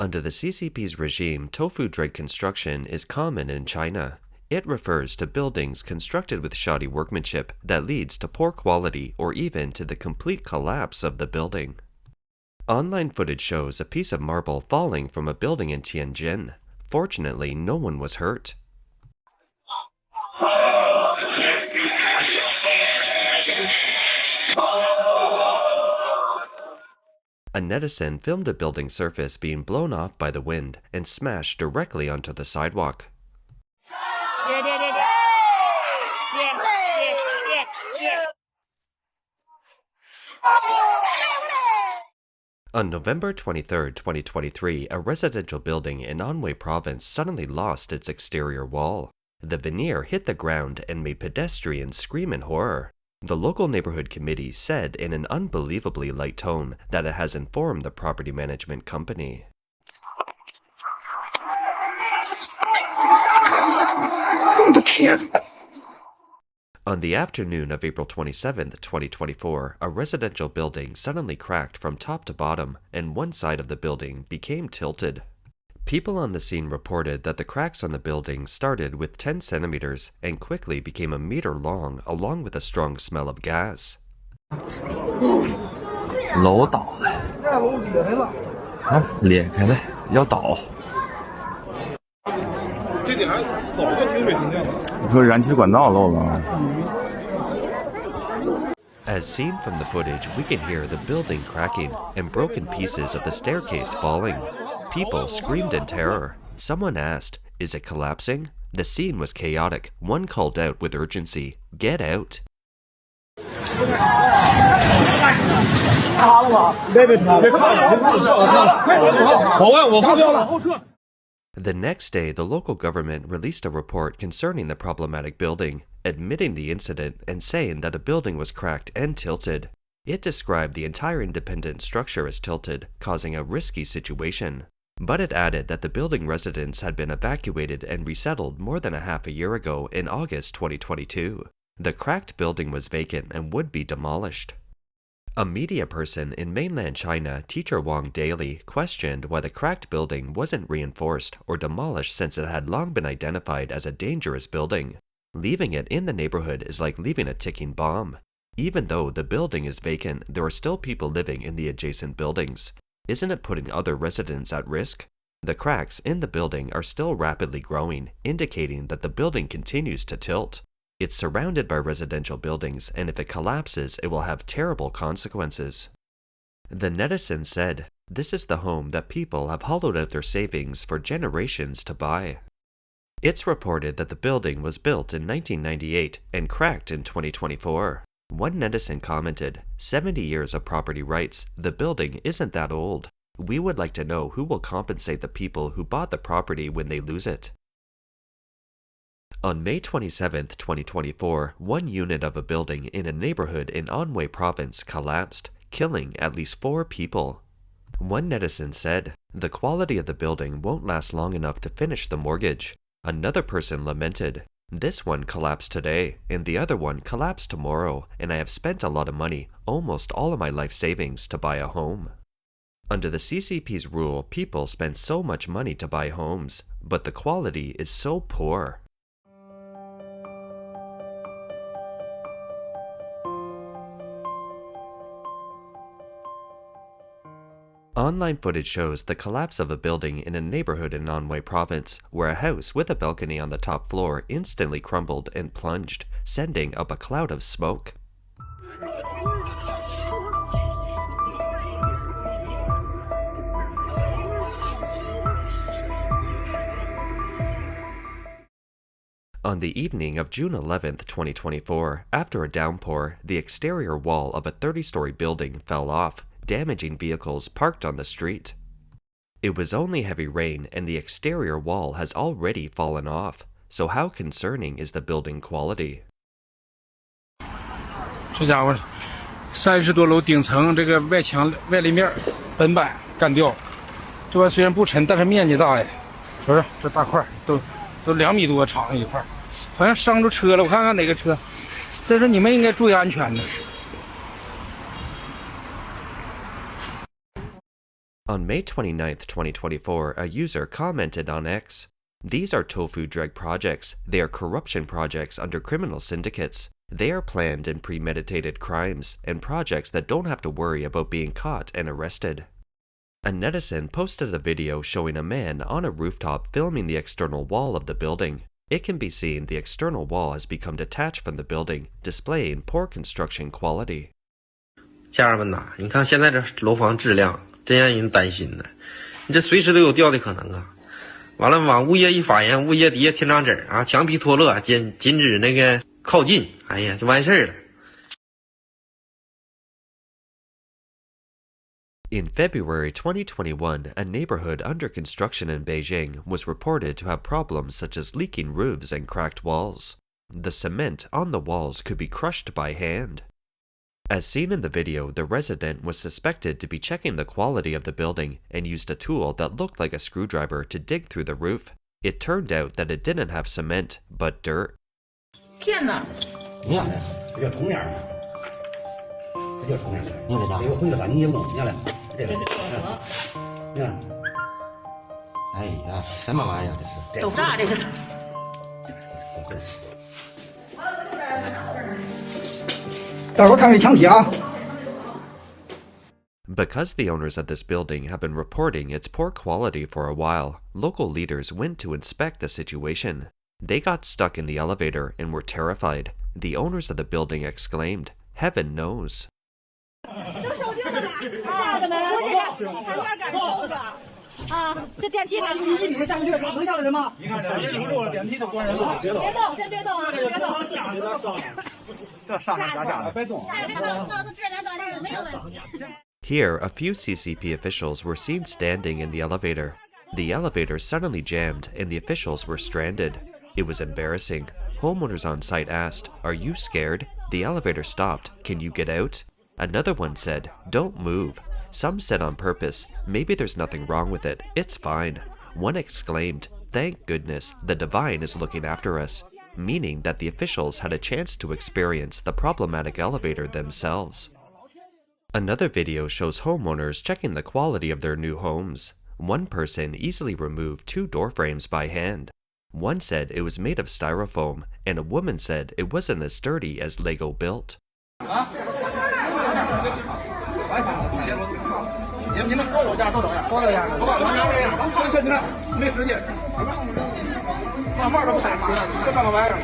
Under the CCP's regime, Tofu-dreg construction is common in China. It refers to buildings constructed with shoddy workmanship that leads to poor quality or even to the complete collapse of the building. Online footage shows a piece of marble falling from a building in Tianjin. Fortunately, no one was hurt. A netizen filmed a building surface being blown off by the wind and smashed directly onto the sidewalk. On November 23, 2023, a residential building in Anhui Province suddenly lost its exterior wall. The veneer hit the ground and made pedestrians scream in horror. The local neighborhood committee said in an unbelievably light tone that it has informed the property management company. On the afternoon of April 27, 2024, a residential building suddenly cracked from top to bottom, and one side of the building became tilted. People on the scene reported that the cracks on the building started with 10 centimeters and quickly became a meter long, along with a strong smell of gas. 楼倒了，裂开了，要倒。这点还早就停水停电了。你说燃气管道漏了。As seen from the footage, we can hear the building cracking and broken pieces of the staircase falling. People screamed in terror. Someone asked, "Is it collapsing?" The scene was chaotic. One called out with urgency, "Get out!" The next day, the local government released a report concerning the problematic building, admitting the incident and saying that a building was cracked and tilted. It described the entire independent structure as tilted, causing a risky situation. But it added that the building residents had been evacuated and resettled more than a half a year ago in August 2022. The cracked building was vacant and would be demolished. A media person in mainland China, Teacher Wang Daily, questioned why the cracked building wasn't reinforced or demolished since it had long been identified as a dangerous building. Leaving it in the neighborhood is like leaving a ticking bomb. Even though the building is vacant, there are still people living in the adjacent buildings. Isn't it putting other residents at risk? The cracks in the building are still rapidly growing, indicating that the building continues to tilt. It's surrounded by residential buildings, and if it collapses, it will have terrible consequences. The netizen said, "This is the home that people have hollowed out their savings for generations to buy." It's reported that the building was built in 1998 and cracked in 2024. One netizen commented, 70 years of property rights, the building isn't that old. We would like to know who will compensate the people who bought the property when they lose it. On May 27, 2024, one unit of a building in a neighborhood in Anhui Province collapsed, killing at least 4 people. One netizen said, "The quality of the building won't last long enough to finish the mortgage." Another person lamented, "This one collapsed today, and the other one collapsed tomorrow, and I have spent a lot of money, almost all of my life savings, to buy a home." Under the CCP's rule, people spend so much money to buy homes, but the quality is so poor. Online footage shows the collapse of a building in a neighborhood in Anhui Province, where a house with a balcony on the top floor instantly crumbled and plunged, sending up a cloud of smoke. On the evening of June 11, 2024, after a downpour, the exterior wall of a 30-story building fell off, damaging vehicles parked on the street. It was only heavy rain and the exterior wall has already fallen off, so how concerning is the building quality? 这家伙，30多楼顶层这个外墙外立面本板干掉，这块虽然不沉，但是面积大呀。不是，这大块都2米多长一块，好像伤着车了。我看看哪个车。这是你们应该注意安全的。On May 29th, 2024, a user commented on X, "These are Tofu-dreg projects. They are corruption projects under criminal syndicates. They are planned and premeditated crimes, and projects that don't have to worry about being caught and arrested." A netizen posted a video showing a man on a rooftop filming the external wall of the building. It can be seen the external wall has become detached from the building, displaying poor construction quality. 家人们呐，你看现在这楼房质量真让人担心呢，你这随时都有掉的可能啊。完了往物业一发言，物业底下贴张纸啊，墙皮脱落，禁止那个靠近，哎呀，就完事儿了。In February 2021, a neighborhood under construction in Beijing was reported to have problems such as leaking roofs and cracked walls. The cement on the walls could be crushed by hand. As seen in the video, the resident was suspected to be checking the quality of the building and used a tool that looked like a screwdriver to dig through the roof. It turned out that it didn't have cement, but dirt. 天哪！你看，这叫铜面嘛，这叫铜面。你看这个，这个灰的话你也弄，你看来，这个，你看，哎呀，什么玩意儿这是？走啥这是？大伙看这墙体啊。 Because the owners of this building have been reporting its poor quality for a while, local leaders went to inspect the situation. They got stuck in the elevator and were terrified. The owners of the building exclaimed, "Heaven knows." 都收定了吧？怎么参加感受的啊？这电梯你们下不去，能下来人吗？你看这经住了，电梯就关上了。别动，先别动啊！别动。下去了，这上下下别动。这个脑子质量断裂没有问题。 Here, a few CCP officials were seen standing in the elevator. The elevator suddenly jammed and the officials were stranded. It was embarrassing. Homeowners on site asked, "Are you scared? The elevator stopped. Can you get out?" Another one said, "Don't move." Some said on purpose, "Maybe there's nothing wrong with it. It's fine." One exclaimed, "Thank goodness, the divine is looking after us," meaning that the officials had a chance to experience the problematic elevator themselves. Another video shows homeowners checking the quality of their new homes. One person easily removed 2 door frames by hand. One said it was made of styrofoam, and a woman said it wasn't as sturdy as Lego built. 你们所有家都这样，都这样，我把家这样，行，你看没使劲，慢慢都不带吃的，这干嘛玩意儿？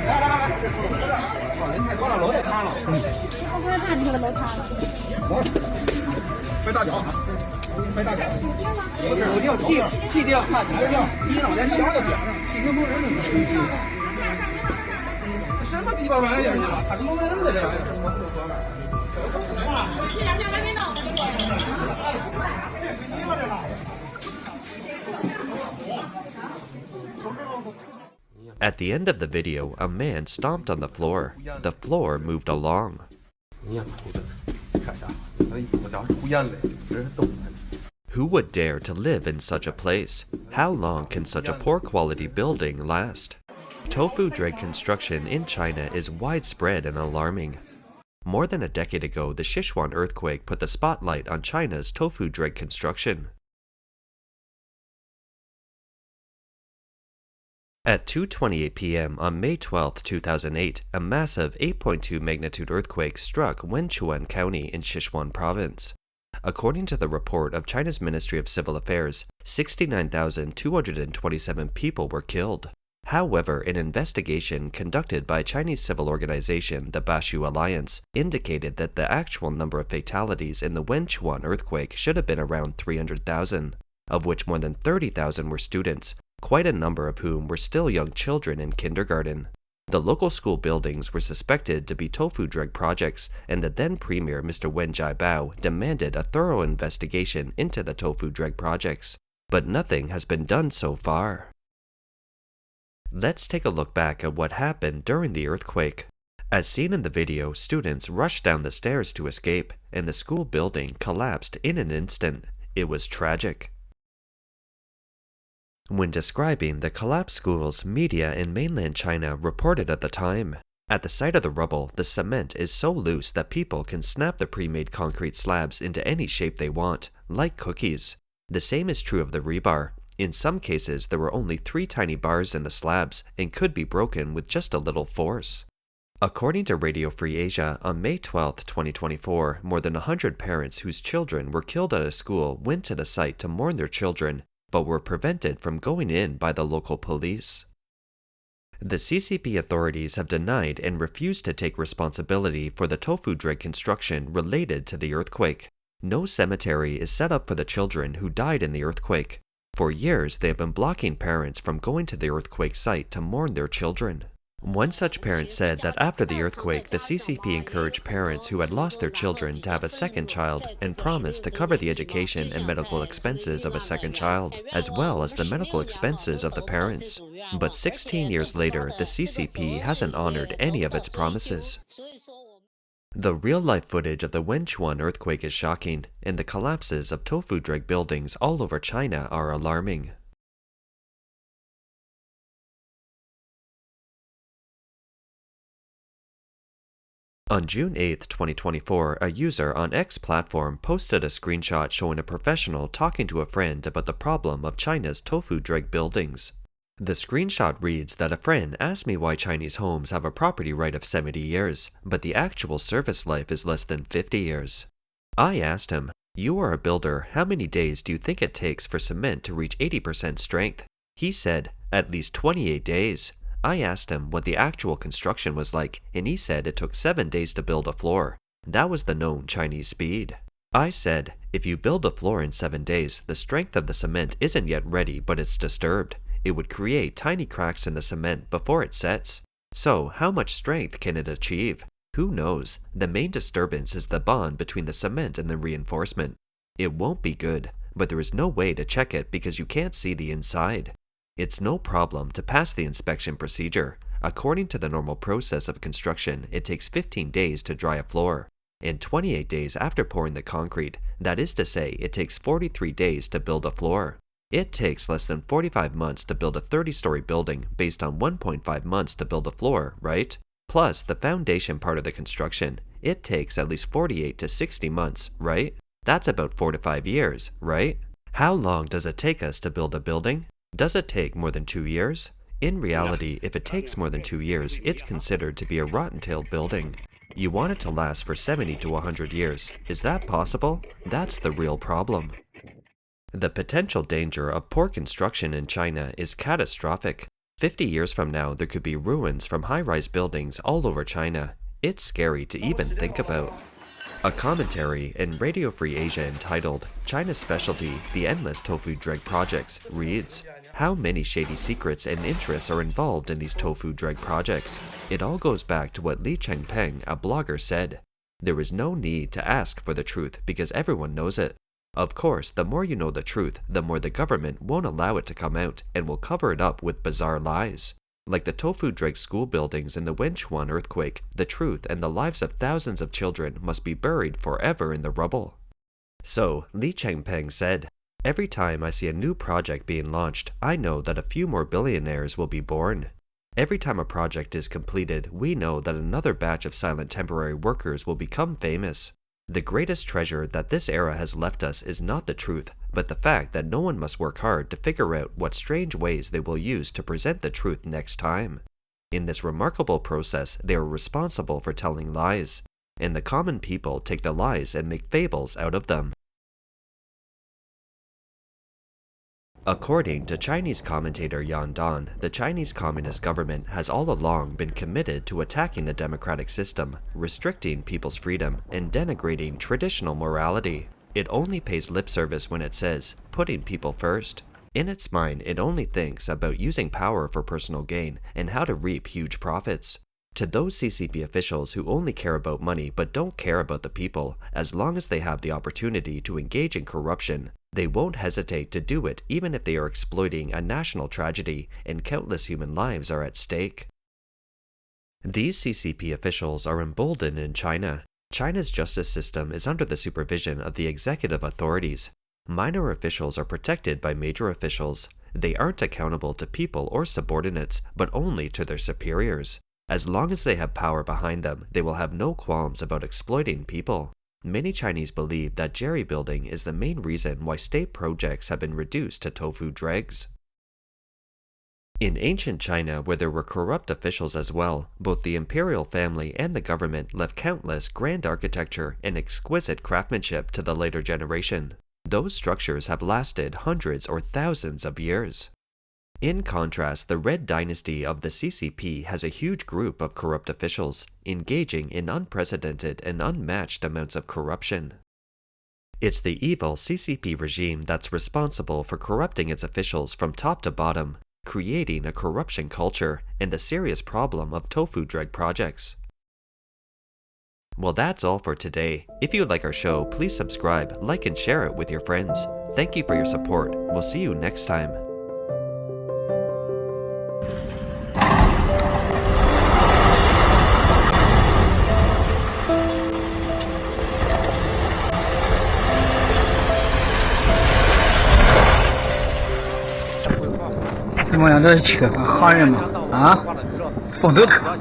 来，人太多了，楼得塌了。我不是怕你说的楼塌了。别大脚，别大脚。我掉气掉，看你你脑袋镶在边上，气跟没人呢。什么鸡巴玩意儿去了？他跟没人的这玩意儿。 At the end of the video, a man stomped on the floor. The floor moved along. 你看啥？我家是胡烟嘞，这是动的。 Who would dare to live in such a place? How long can such a poor quality building last? Tofu-dreg construction in China is widespread and alarming. More than a decade ago, the Sichuan earthquake put the spotlight on China's tofu-dreg construction. At 2:28 p.m. on May 12, 2008, a massive 8.2 magnitude earthquake struck Wenchuan County in Sichuan Province. According to the report of China's Ministry of Civil Affairs, 69,227 people were killed. However, an investigation conducted by Chinese civil organization the Bashu Alliance indicated that the actual number of fatalities in the Wenchuan earthquake should have been around 300,000, of which more than 30,000 were students, quite a number of whom were still young children in kindergarten. The local school buildings were suspected to be Tofu-dreg projects, and the then Premier Mr. Wen Jiabao demanded a thorough investigation into the Tofu-dreg projects. But nothing has been done so far. Let's take a look back at what happened during the earthquake. As seen in the video, students rushed down the stairs to escape, and the school building collapsed in an instant. It was tragic. When describing the collapsed schools, media in mainland China reported at the time, "At the site of the rubble, the cement is so loose that people can snap the pre-made concrete slabs into any shape they want, like cookies. The same is true of the rebar. In some cases, there were only 3 tiny bars in the slabs and could be broken with just a little force." According to Radio Free Asia, on May 12, 2024, more than 100 parents whose children were killed at a school went to the site to mourn their children, but were prevented from going in by the local police. The CCP authorities have denied and refused to take responsibility for the Tofu-dreg construction related to the earthquake. No cemetery is set up for the children who died in the earthquake. For years, they have been blocking parents from going to the earthquake site to mourn their children. One such parent said that after the earthquake, the CCP encouraged parents who had lost their children to have a second child and promised to cover the education and medical expenses of a second child, as well as the medical expenses of the parents. But 16 years later, the CCP hasn't honored any of its promises. The real-life footage of the Wenchuan earthquake is shocking, and the collapses of Tofu-dreg buildings all over China are alarming. On June 8, 2024, a user on X platform posted a screenshot showing a professional talking to a friend about the problem of China's Tofu-dreg buildings. The screenshot reads that a friend asked me why Chinese homes have a property right of 70 years, but the actual service life is less than 50 years. I asked him, "You are a builder, how many days do you think it takes for cement to reach 80% strength?" He said, "At least 28 days. I asked him what the actual construction was like, and he said it took 7 days to build a floor. That was the known Chinese speed. I said, "If you build a floor in 7 days, the strength of the cement isn't yet ready, but it's disturbed. It would create tiny cracks in the cement before it sets. So, how much strength can it achieve? Who knows? The main disturbance is the bond between the cement and the reinforcement. It won't be good, but there is no way to check it because you can't see the inside. It's no problem to pass the inspection procedure. According to the normal process of construction, it takes 15 days to dry a floor, and 28 days after pouring the concrete. That is to say, it takes 43 days to build a floor. It takes less than 45 months to build a 30-story building based on 1.5 months to build a floor, right? Plus, the foundation part of the construction, it takes at least 48 to 60 months, right? That's about 4 to 5 years, right? How long does it take us to build a building? Does it take more than 2 years? In reality, if it takes more than 2 years, it's considered to be a rotten-tailed building. You want it to last for 70 to 100 years. Is that possible? That's the real problem. The potential danger of poor construction in China is catastrophic. 50 years from now, there could be ruins from high-rise buildings all over China. It's scary to even think about. A commentary in Radio Free Asia entitled "China's Specialty, the Endless Tofu-dreg Projects" reads, "How many shady secrets and interests are involved in these tofu-dreg projects? It all goes back to what Li Chengpeng, a blogger, said. There is no need to ask for the truth because everyone knows it. Of course, the more you know the truth, the more the government won't allow it to come out and will cover it up with bizarre lies. Like the Tofu-dreg school buildings in the Wenchuan earthquake, the truth and the lives of thousands of children must be buried forever in the rubble." So, Li Chengpeng said, "Every time I see a new project being launched, I know that a few more billionaires will be born. Every time a project is completed, we know that another batch of silent temporary workers will become famous. The greatest treasure that this era has left us is not the truth, but the fact that no one must work hard to figure out what strange ways they will use to present the truth next time. In this remarkable process, they are responsible for telling lies, and the common people take the lies and make fables out of them." According to Chinese commentator Yan Dan, the Chinese Communist government has all along been committed to attacking the democratic system, restricting people's freedom, and denigrating traditional morality. It only pays lip service when it says, "putting people first." In its mind, it only thinks about using power for personal gain and how to reap huge profits. To those CCP officials who only care about money but don't care about the people, as long as they have the opportunity to engage in corruption, they won't hesitate to do it even if they are exploiting a national tragedy and countless human lives are at stake. These CCP officials are emboldened in China. China's justice system is under the supervision of the executive authorities. Minor officials are protected by major officials. They aren't accountable to people or subordinates, but only to their superiors. As long as they have power behind them, they will have no qualms about exploiting people. Many Chinese believe that jerry building is the main reason why state projects have been reduced to tofu dregs. In ancient China, where there were corrupt officials as well, both the imperial family and the government left countless grand architecture and exquisite craftsmanship to the later generation. Those structures have lasted hundreds or thousands of years. In contrast, the Red Dynasty of the CCP has a huge group of corrupt officials, engaging in unprecedented and unmatched amounts of corruption. It's the evil CCP regime that's responsible for corrupting its officials from top to bottom, creating a corruption culture and the serious problem of Tofu-dreg projects. Well, that's all for today. If you like our show, please subscribe, like, and share it with your friends. Thank you for your support. We'll see you next time.怎么样？这车哈人嘛？啊，风都可。